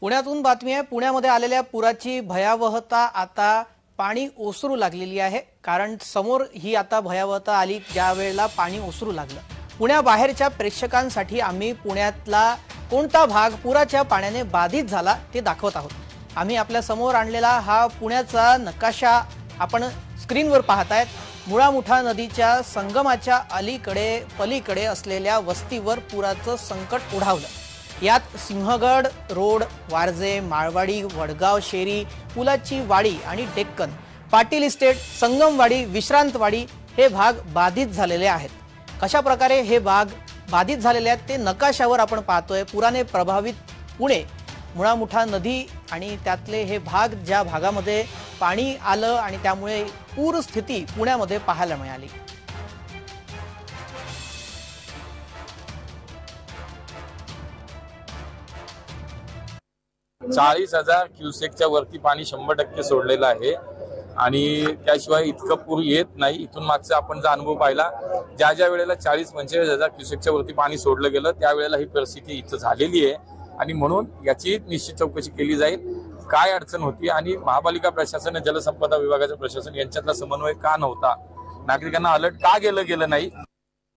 पुण्यातून बातमी आहे। पुण्यामध्ये आलेल्या पुराची भयावहता आता पाणी ओसरू लागलेली आहे। कारण समोर ही आता भयावहता आली ज्या वेळेला पाणी ओसरू लागलं। पुण्याबाहेरच्या प्रेक्षकांसाठी आम्ही पुण्यातला कोणता भाग पुराच्या पाण्याने बाधित झाला ते दाखवत आहोत। आम्ही आपल्या समोर आणलेला हा पुण्याचा नकाशा आपण स्क्रीनवर पाहतायत। मुळा-मुठा नदीच्या संगमाच्या अलीकडे पलीकडे असलेल्या वस्तीवर पुराचं संकट ओढावलं। यात सिंहगड रोड, वारजे, माळवाडी, वडगाव शेरी, पुलाची वाडी आणि डेक्कन, पाटील इस्टेट, संगमवाडी, विश्रांतवाडी हे भाग बाधित झालेले आहेत। कशा प्रकारे हे भाग बाधित झालेले आहेत ते नकाशावर आपण पाहतोय। पुराने प्रभावित पुणे, मुळा-मुठा नदी आणि त्यातले हे भाग ज्या भागामध्ये पाणी आलं आणि त्यामुळे पूर स्थिती पुण्यामध्ये पाहायला मिळाली। 40,000 क्युसेकच्या वरती पाणी 100% सोडलेलं आहे आणि त्याशिवाय इतकं पूर येत नाही। इथून मागचा आपण जो अनुभव पाहिला, ज्या ज्या वेळेला 40-45,000 क्युसेकच्या वरती पाणी सोडलं गेलं त्यावेळेला ही परिस्थिती इथं झालेली आहे आणि म्हणून याची निश्चित चौकशी केली जाईल। काय अडचण होती आणि महापालिका प्रशासन, जलसंपदा विभागाचं प्रशासन यांच्यातला समन्वय का नव्हता, नागरिकांना अलर्ट का गेलं नाही।